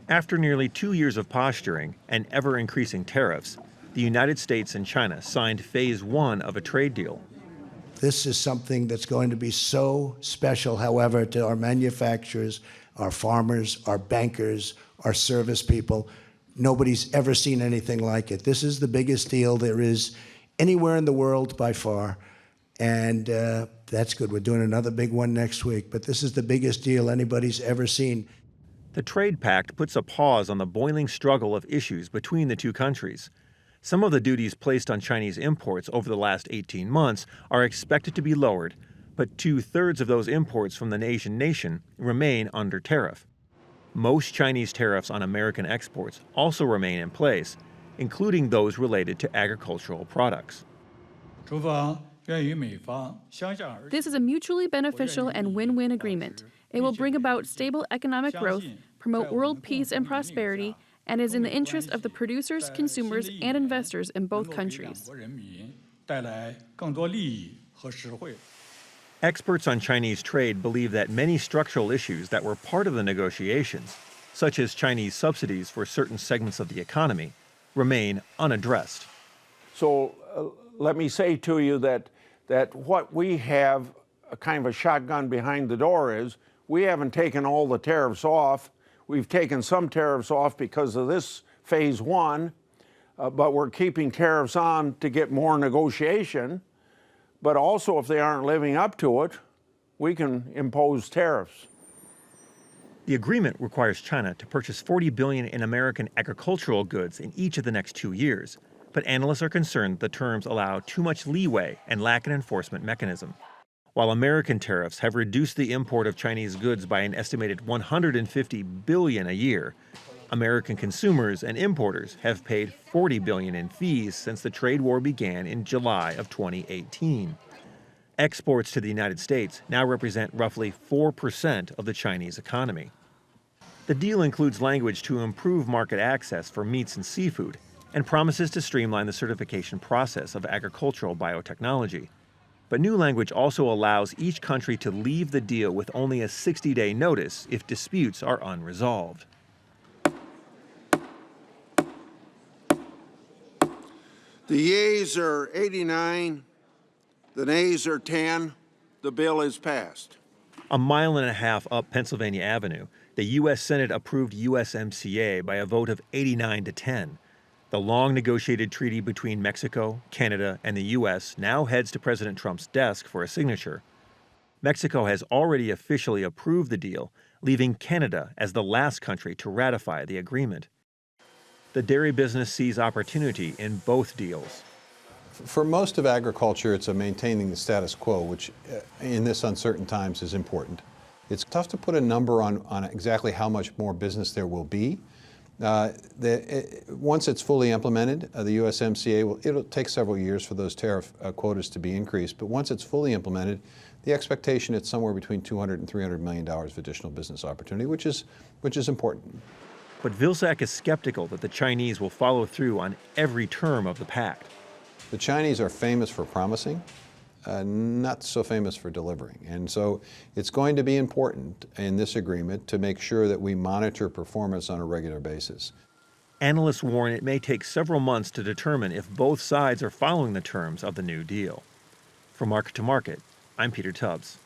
After nearly 2 years of posturing and ever-increasing tariffs, the United States and China signed Phase 1 of a trade deal. This is something that's going to be so special, however, to our manufacturers, our farmers, our bankers, our service people. Nobody's ever seen anything like it. This is the biggest deal there is anywhere in the world by far, and that's good. We're doing another big one next week, but this is the biggest deal anybody's ever seen. The trade pact puts a pause on the boiling struggle of issues between the two countries. Some of the duties placed on Chinese imports over the last 18 months are expected to be lowered, but 2/3 of those imports from the Asian nation remain under tariff. Most Chinese tariffs on American exports also remain in place, including those related to agricultural products. This is a mutually beneficial and win-win agreement. It will bring about stable economic growth, promote world peace and prosperity, and is in the interest of the producers, consumers, and investors in both countries. Experts on Chinese trade believe that many structural issues that were part of the negotiations, such as Chinese subsidies for certain segments of the economy, remain unaddressed. So let me say to you that what we have, a kind of a shotgun behind the door, is we haven't taken all the tariffs off. We've taken some tariffs off because of this Phase 1, but we're keeping tariffs on to get more negotiation. But also, if they aren't living up to it, we can impose tariffs. The agreement requires China to purchase $40 billion in American agricultural goods in each of the next 2 years, but analysts are concerned the terms allow too much leeway and lack an enforcement mechanism. While American tariffs have reduced the import of Chinese goods by an estimated $150 billion a year, American consumers and importers have paid $40 billion in fees since the trade war began in July of 2018. Exports to the United States now represent roughly 4% of the Chinese economy. The deal includes language to improve market access for meats and seafood and promises to streamline the certification process of agricultural biotechnology. But new language also allows each country to leave the deal with only a 60-day notice if disputes are unresolved. The yeas are 89, the nays are 10. The bill is passed. A mile and a half up Pennsylvania Avenue, the U.S. Senate approved USMCA by a vote of 89 to 10. The long-negotiated treaty between Mexico, Canada, and the U.S. now heads to President Trump's desk for a signature. Mexico has already officially approved the deal, leaving Canada as the last country to ratify the agreement. The dairy business sees opportunity in both deals. For most of agriculture, it's maintaining the status quo, which in this uncertain times is important. It's tough to put a number on exactly how much more business there will be. Once it's fully implemented, the USMCA, it'll take several years for those tariff quotas to be increased, but once it's fully implemented, the expectation is somewhere between $200 and $300 million of additional business opportunity, which is important. But Vilsack is skeptical that the Chinese will follow through on every term of the pact. The Chinese are famous for promising, not so famous for delivering. And so it's going to be important in this agreement to make sure that we monitor performance on a regular basis. Analysts warn it may take several months to determine if both sides are following the terms of the new deal. For Market to Market, I'm Peter Tubbs.